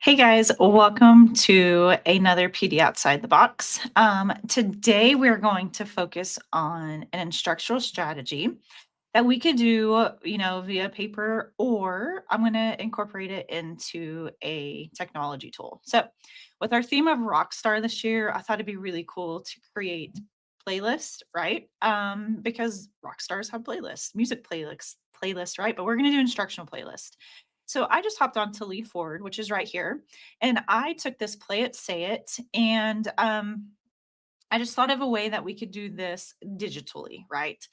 Hey guys, welcome to another PD Outside the Box. Today we're going to focus on an instructional strategy that we could do, via paper, or I'm going to incorporate it into a technology tool. So, with our theme of Rockstar this year, I thought it'd be really cool to create playlist, right? Because rock stars have playlists, music playlists, right? But we're going to do instructional playlist. So I just hopped on to Lead Forward, which is right here, and I took this Play It, Say It, and I just thought of a way that we could do this digitally, right?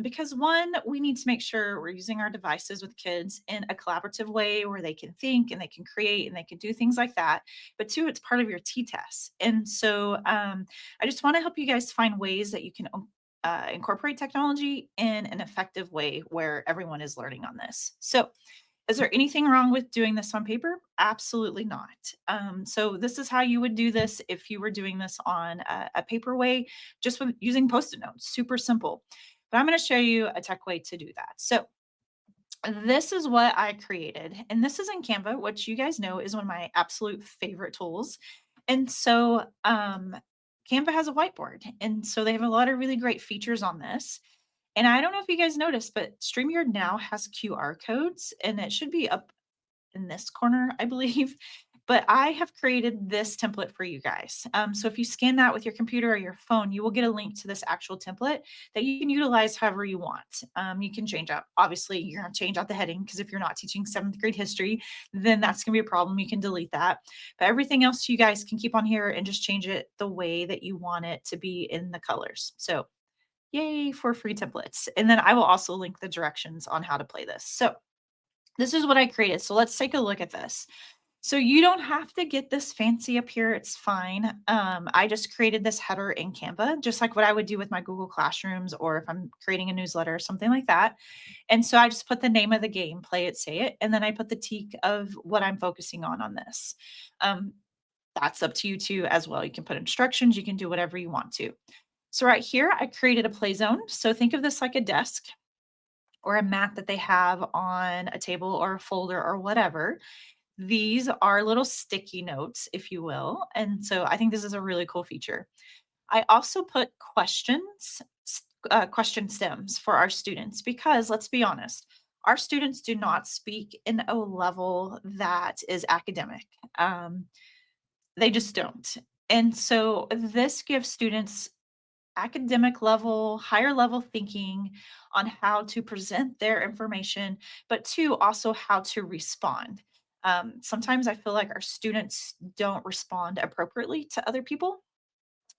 Because one, we need to make sure we're using our devices with kids in a collaborative way where they can think and they can create and they can do things like that. But two, it's part of your T test. And so I just want to help you guys find ways that you can incorporate technology in an effective way where everyone is learning on this. So, is there anything wrong with doing this on paper? Absolutely not. So this is how you would do this if you were doing this on a paper way, just with using Post-it notes. Super simple. But I'm going to show you a tech way to do that. So this is what I created, and this is in Canva, which you guys know is one of my absolute favorite tools. And so Canva has a whiteboard, and so they have a lot of really great features on this. And I don't know if you guys noticed, but StreamYard now has QR codes, and it should be up in this corner, I believe. But I have created this template for you guys. So if you scan that with your computer or your phone, you will get a link to this actual template that you can utilize however you want. You can change out, obviously, you're going to change out the heading because if you're not teaching seventh grade history, then that's going to be a problem. You can delete that. But everything else you guys can keep on here and just change it the way that you want it to be in the colors. So yay for free templates. And then I will also link the directions on how to play this. So this is what I created. So let's take a look at this. So you don't have to get this fancy up here. It's fine. I just created this header in Canva, just like what I would do with my Google Classrooms or if I'm creating a newsletter or something like that. And so I just put the name of the game, Play It, Say It, and then I put the teak of what I'm focusing on this. Um, that's up to you too as well. You can put instructions, you can do whatever you want to. So right here, I created a play zone. So think of this like a desk or a mat that they have on a table or a folder or whatever. These are little sticky notes, if you will. And so I think this is a really cool feature. I also put question stems for our students because let's be honest, our students do not speak in a level that is academic. They just don't. And so this gives students academic level, higher level thinking on how to present their information, but two, also how to respond. Sometimes I feel like our students don't respond appropriately to other people.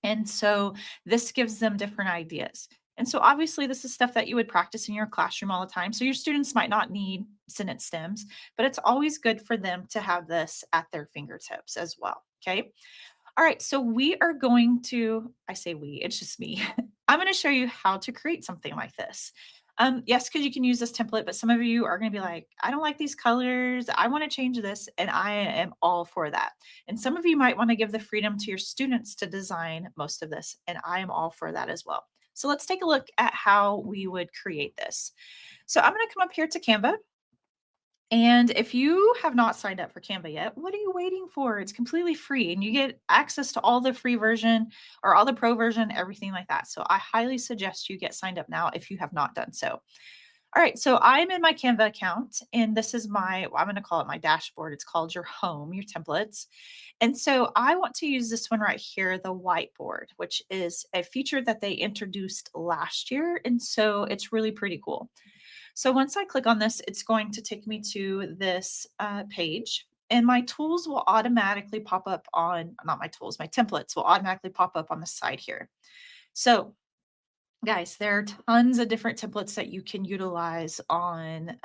And so this gives them different ideas. And so obviously, this is stuff that you would practice in your classroom all the time. So your students might not need sentence stems, but it's always good for them to have this at their fingertips as well. Okay. All right, so we are going to, I say we, it's just me. I'm going to show you how to create something like this. Yes, because you can use this template, but some of you are going to be like, I don't like these colors. I want to change this, and I am all for that. And some of you might want to give the freedom to your students to design most of this, and I am all for that as well. So let's take a look at how we would create this. So I'm going to come up here to Canva. And if you have not signed up for Canva yet, what are you waiting for? It's completely free and you get access to all the free version or all the pro version, everything like that. So I highly suggest you get signed up now if you have not done so. All right, so I'm in my Canva account and this is I'm going to call it my dashboard. It's called your home, your templates. And so I want to use this one right here, the whiteboard, which is a feature that they introduced last year. And so it's really pretty cool. So once I click on this, it's going to take me to this page and my tools will automatically pop up on, not my tools, my templates will automatically pop up on the side here. So guys, there are tons of different templates that you can utilize on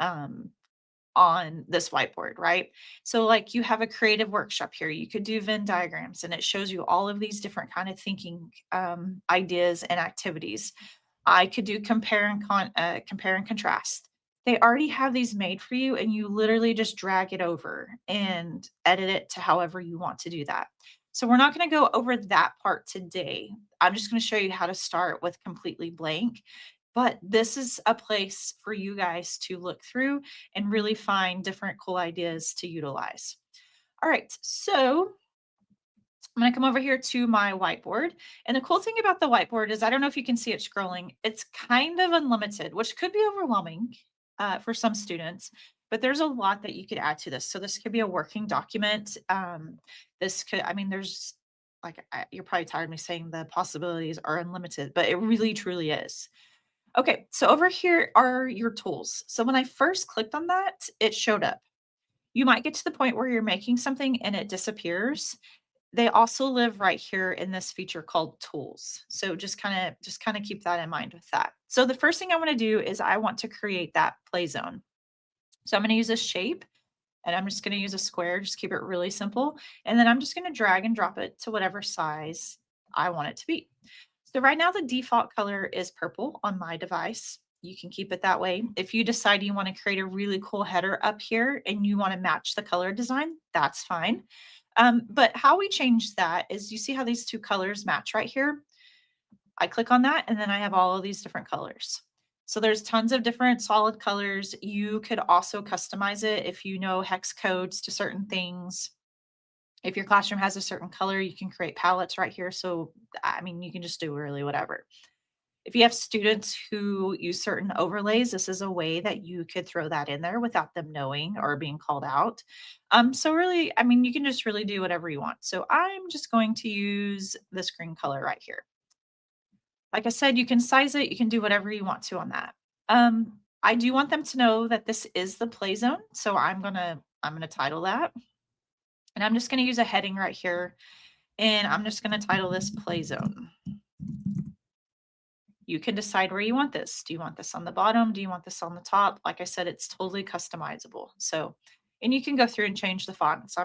this whiteboard, right? So like you have a creative workshop here, you could do Venn diagrams and it shows you all of these different kind of thinking ideas and activities. I could do compare and contrast. They already have these made for you and you literally just drag it over and edit it to however you want to do that. So we're not going to go over that part today. I'm just going to show you how to start with completely blank. But this is a place for you guys to look through and really find different cool ideas to utilize. All right, so I'm going to come over here to my whiteboard. And the cool thing about the whiteboard is I don't know if you can see it scrolling. It's kind of unlimited, which could be overwhelming for some students, but there's a lot that you could add to this. So this could be a working document. This could, I mean, there's like, you're probably tired of me saying the possibilities are unlimited, but it really truly is. Okay, so over here are your tools. So when I first clicked on that, it showed up. You might get to the point where you're making something and it disappears. They also live right here in this feature called tools. So just kind of keep that in mind with that. So the first thing I want to do is I want to create that play zone. So I'm going to use a shape and I'm just going to use a square, just keep it really simple. And then I'm just going to drag and drop it to whatever size I want it to be. So right now the default color is purple on my device. You can keep it that way. If you decide you want to create a really cool header up here and you want to match the color design, that's fine. But how we change that is you see how these two colors match right here? I click on that and then I have all of these different colors. So there's tons of different solid colors. You could also customize it if you know hex codes to certain things. If your classroom has a certain color, you can create palettes right here. So, I mean, you can just do really whatever. If you have students who use certain overlays, this is a way that you could throw that in there without them knowing or being called out. So really, I mean, you can just really do whatever you want. So I'm just going to use this green color right here. Like I said, you can size it, you can do whatever you want to on that. I do want them to know that this is the play zone. So I'm gonna title that. And I'm just gonna use a heading right here. And I'm just gonna title this play zone. You can decide where you want this. Do you want this on the bottom? Do you want this on the top? Like I said, it's totally customizable. So, and you can go through and change the fonts.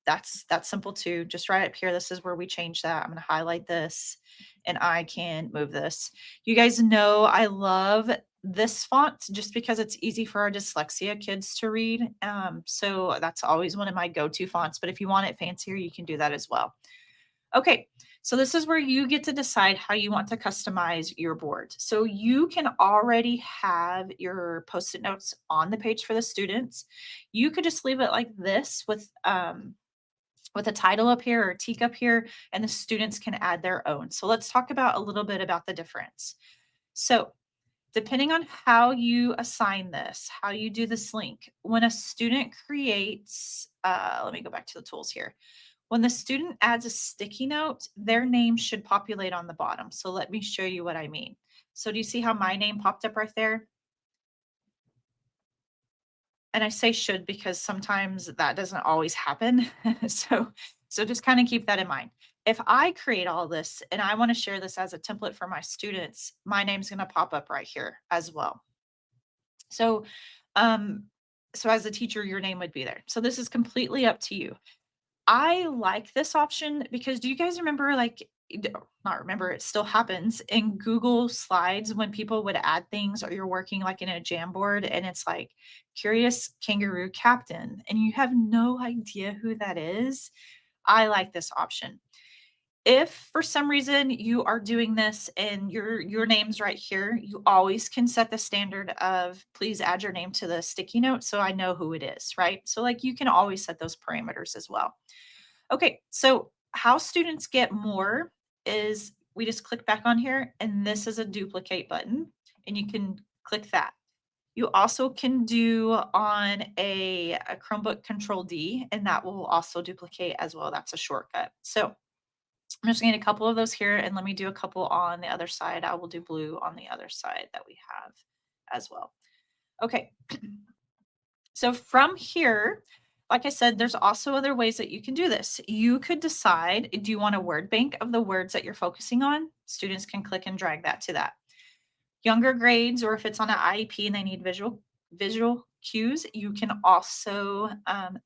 That's simple too. Just right up here. This is where we change that. I'm going to highlight this and I can move this. You guys know I love this font just because it's easy for our dyslexia kids to read. So that's always one of my go-to fonts. But if you want it fancier, you can do that as well. Okay, so this is where you get to decide how you want to customize your board. So you can already have your post-it notes on the page for the students. You could just leave it like this with a title up here or a teak up here, and the students can add their own. So let's talk about a little bit about the difference. So depending on how you assign this, how you do this link, when a student creates, let me go back to the tools here. When the student adds a sticky note, their name should populate on the bottom. So let me show you what I mean. So do you see how my name popped up right there? And I say should because sometimes that doesn't always happen. So just kind of keep that in mind. If I create all this and I want to share this as a template for my students, my name's going to pop up right here as well. So um so as a teacher, your name would be there. So this is completely up to you. I like this option because do you guys remember not remember, it still happens in Google Slides when people would add things or you're working like in a Jamboard and it's like curious kangaroo captain and you have no idea who that is. I like this option. If for some reason you are doing this and your name's right here, you always can set the standard of please add your name to the sticky note so I know who it is, right? So like you can always set those parameters as well. Okay, so how students get more is we just click back on here and this is a duplicate button and you can click that. You also can do on a Chromebook Control D and that will also duplicate as well. That's a shortcut. So I'm just going to get a couple of those here and let me do a couple on the other side. I will do blue on the other side that we have as well. Okay. So from here, like I said, there's also other ways that you can do this. You could decide, do you want a word bank of the words that you're focusing on? Students can click and drag that to that. Younger grades, or if it's on an IEP and they need visual cues, you can also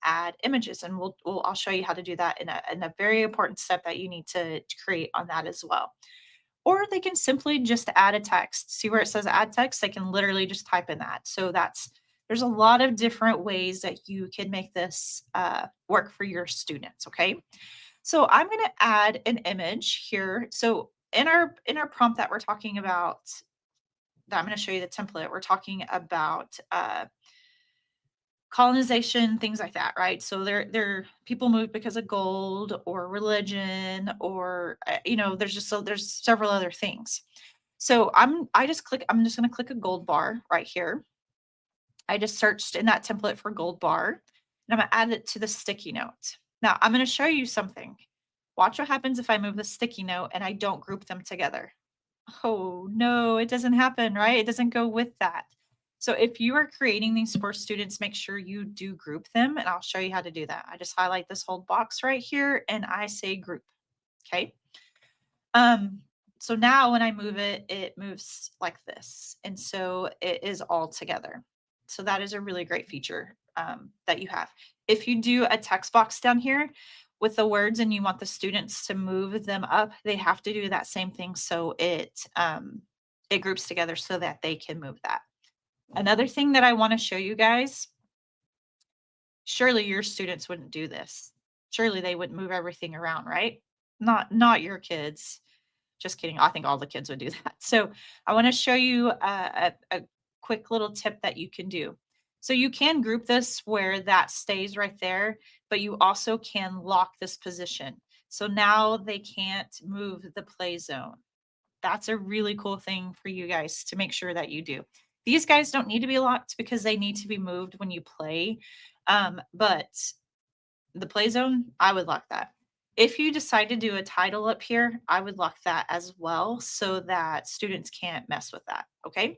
add images, and I'll show you how to do that in a very important step that you need to create on that as well. Or they can simply just add a text. See where it says add text? They can literally just type in that. So there's a lot of different ways that you can make this work for your students. Okay. So I'm going to add an image here. So in our prompt that we're talking about, that I'm going to show you the template. We're talking about colonization, things like that, right? So they're people moved because of gold or religion or there's several other things. So I'm just going to click a gold bar right here. I just searched in that template for gold bar and I'm going to add it to the sticky note. Now I'm going to show you something. Watch what happens if I move the sticky note and I don't group them together. Oh, no, it doesn't happen, right? It doesn't go with that. So if you are creating these for students, make sure you do group them, and I'll show you how to do that. I just highlight this whole box right here and I say group. Okay. Um, so now when I move it, it moves like this. And so it is all together. So that is a really great feature that you have. If you do a text box down here with the words and you want the students to move them up, they have to do that same thing. So it groups together so that they can move that. Another thing that I want to show you guys, surely your students wouldn't do this. Surely they wouldn't move everything around, right? Not your kids. Just kidding. I think all the kids would do that. So I want to show you a quick little tip that you can do. So you can group this where that stays right there, but you also can lock this position. So now they can't move the play zone. That's a really cool thing for you guys to make sure that you do. These guys don't need to be locked because they need to be moved when you play. But the play zone, I would lock that. If you decide to do a title up here, I would lock that as well so that students can't mess with that. Okay.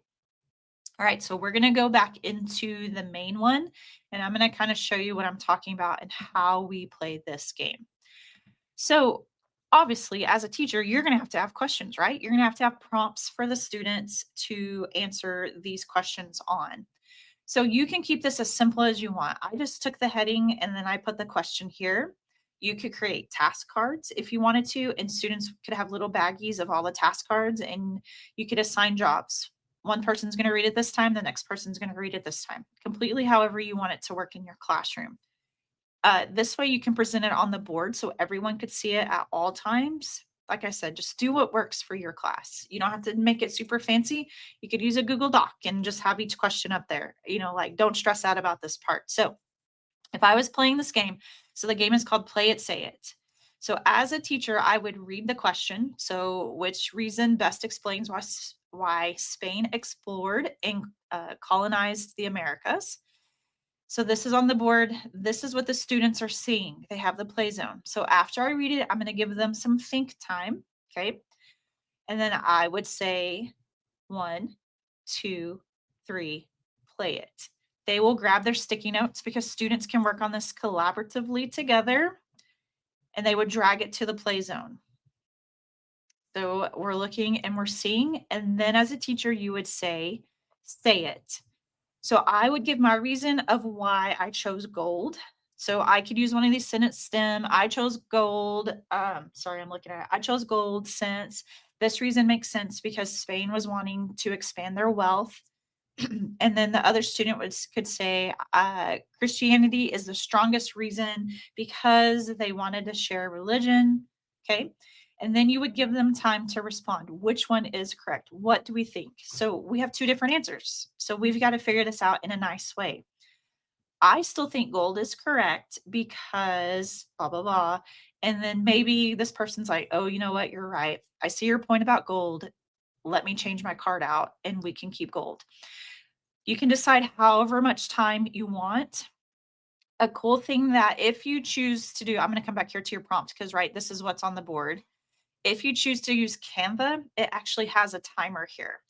All right. So we're going to go back into the main one and I'm going to kind of show you what I'm talking about and how we play this game. So obviously, as a teacher, you're going to have questions, right? You're going to have prompts for the students to answer these questions on. So you can keep this as simple as you want. I just took the heading and then I put the question here. You could create task cards if you wanted to, and students could have little baggies of all the task cards and you could assign jobs. One person's going to read it this time, the next person's going to read it this time, completely however you want it to work in your classroom. This way you can present it on the board so everyone could see it at all times. Like I said, just do what works for your class. You don't have to make it super fancy. You could use a Google Doc and just have each question up there. Like don't stress out about this part. So if I was playing this game, so the game is called Play It, Say It. So as a teacher, I would read the question. So which reason best explains why Spain explored and colonized the Americas? So this is on the board. This is what the students are seeing. They have the play zone. So after I read it, I'm going to give them some think time. Okay. And then I would say 1, 2, 3, play it. They will grab their sticky notes because students can work on this collaboratively together and they would drag it to the play zone. So we're looking and we're seeing. And then as a teacher, you would say it. So I would give my reason of why I chose gold. So I could use one of these sentence stem. I chose gold. Sorry, I'm looking at it. I chose gold since this reason makes sense because Spain was wanting to expand their wealth. And then the other student could say Christianity is the strongest reason because they wanted to share religion. Okay. And then you would give them time to respond. Which one is correct? What do we think? So we have two different answers. So we've got to figure this out in a nice way. I still think gold is correct because blah, blah, blah. And then maybe this person's like, oh, you know what? You're right. I see your point about gold. Let me change my card out and we can keep gold. You can decide however much time you want. A cool thing that if you choose to do, I'm going to come back here to your prompt because, right, this is what's on the board. If you choose to use Canva, it actually has a timer here.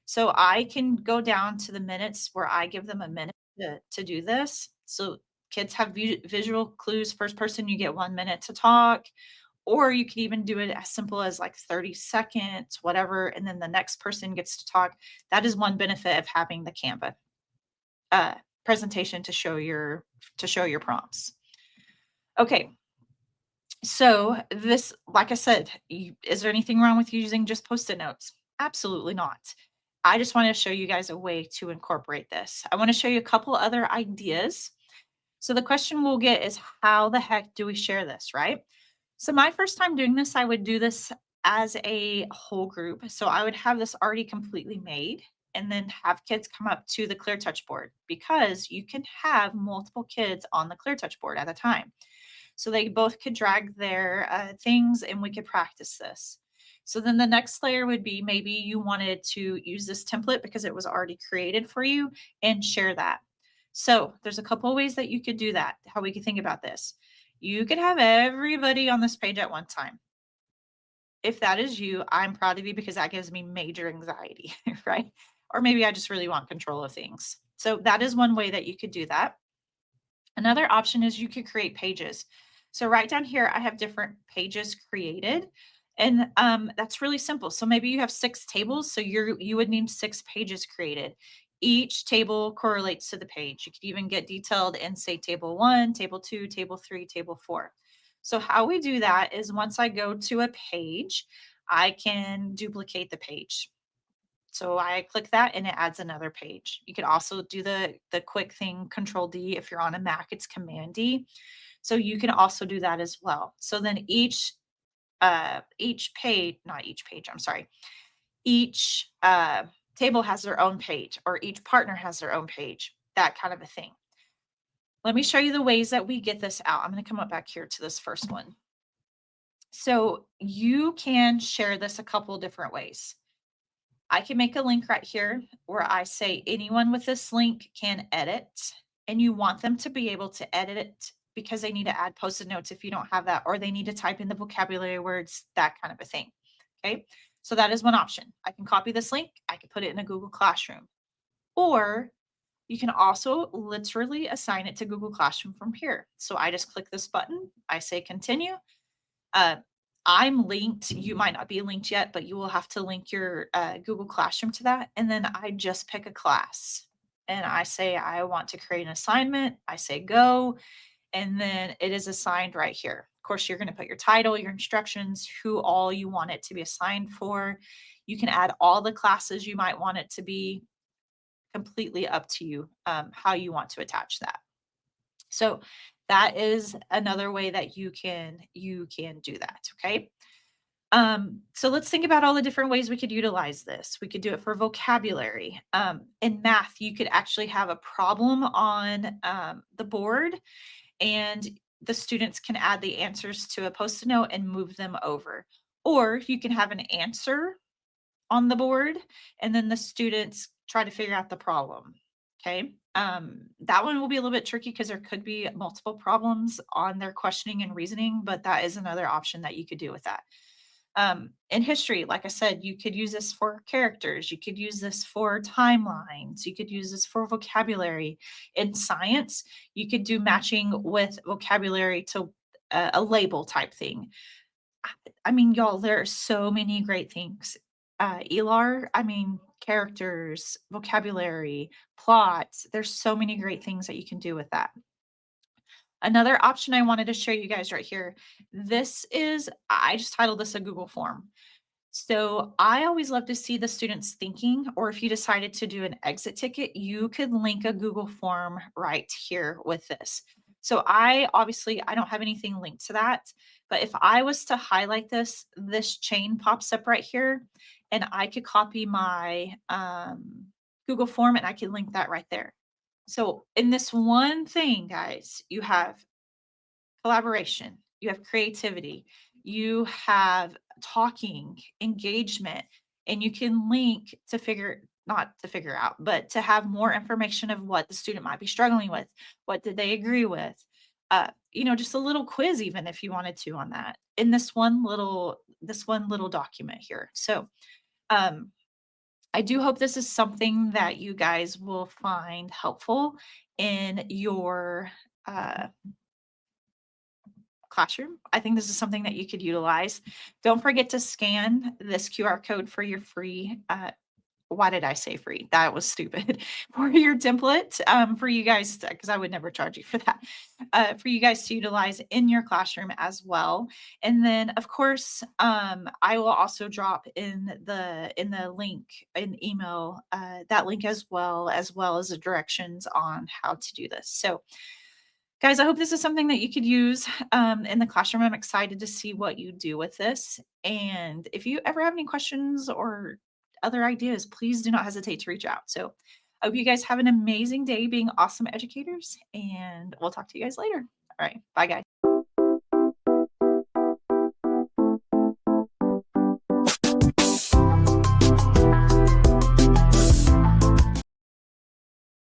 So I can go down to the minutes where I give them a minute to do this. So kids have visual clues. First person, you get 1 minute to talk, or you can even do it as simple as like 30 seconds, whatever. And then the next person gets to talk. That is one benefit of having the Canva presentation to show your prompts. Okay. So this, like I said, is there anything wrong with using just Post-it notes? Absolutely not. I just want to show you guys a way to incorporate this. I want to show you a couple other ideas. So the question we'll get is how the heck do we share this, right? So my first time doing this, I would do this as a whole group. So I would have this already completely made. and then have kids come up to the clear touch board, because you can have multiple kids on the clear touch board at a time. So they both could drag their things and we could practice this. So then the next layer would be, maybe you wanted to use this template because it was already created for you and share that. So there's a couple of ways that you could do that, how we could think about this. You could have everybody on this page at one time. If that is you, I'm proud of you, because that gives me major anxiety, right? Or maybe I just really want control of things. So that is one way that you could do that. Another option is you could create pages. So right down here, I have different pages created, and that's really simple. So maybe you have 6 tables, so you would need 6 pages created. Each table correlates to the page. You could even get detailed and say table 1, table 2, table 3, table 4. So how we do that is, once I go to a page, I can duplicate the page. So I click that and it adds another page. You could also do the quick thing, Control D. If you're on a Mac, it's Command D. So you can also do that as well. So then each page, not each page, I'm sorry, each table has their own page, or each partner has their own page, that kind of a thing. Let me show you the ways that we get this out. I'm going to come up back here to this first one. So you can share this a couple different ways. I can make a link right here where I say anyone with this link can edit, and you want them to be able to edit it because they need to add post-it notes if you don't have that, or they need to type in the vocabulary words, that kind of a thing. Okay. So that is one option. I can copy this link. I can put it in a Google Classroom, or you can also literally assign it to Google Classroom from here. So I just click this button. I say continue. Uh, I'm linked. You might not be linked yet, but you will have to link your Google Classroom to that. And then I just pick a class and I say, I want to create an assignment. I say go, and then it is assigned right here. Of course, you're going to put your title, your instructions, who all you want it to be assigned for. You can add all the classes you might want it to be. Completely up to you how you want to attach that. So that is another way that you can do that. Okay. So let's think about all the different ways we could utilize this. We could do it for vocabulary. In math, you could actually have a problem on the board, and the students can add the answers to a post-it note and move them over. Or you can have an answer on the board, and then the students try to figure out the problem. Okay. That one will be a little bit tricky because there could be multiple problems on their questioning and reasoning, but that is another option that you could do with that. In history, like I said, you could use this for characters, you could use this for timelines, you could use this for vocabulary. In science, you could do matching with vocabulary to a label type thing. I mean, y'all, there are so many great things. ELAR, I mean, characters, vocabulary, plots. There's so many great things that you can do with that. Another option I wanted to show you guys right here. This is, I just titled this a Google form. So I always love to see the students thinking, or if you decided to do an exit ticket, you could link a Google form right here with this. So I don't have anything linked to that, but if I was to highlight this, this chain pops up right here, and I could copy my Google form and I can link that right there. So in this one thing, guys, you have collaboration, you have creativity, you have talking, engagement, and you can link to not to figure out, but to have more information of what the student might be struggling with. What did they agree with? Just a little quiz, even if you wanted to, on that in this one little document here. So I do hope this is something that you guys will find helpful in your classroom. I think this is something that you could utilize. Don't forget to scan this QR code for your free. Why did I say free? That was stupid. For your template, for you guys, because I would never charge you for that. For you guys to utilize in your classroom as well. And then, of course, I will also drop in the link in email that link as well as the directions on how to do this. So guys, I hope this is something that you could use in the classroom. I'm excited to see what you do with this. And if you ever have any questions or other ideas, please do not hesitate to reach out. So I hope you guys have an amazing day being awesome educators, and we'll talk to you guys later. All right. Bye, guys.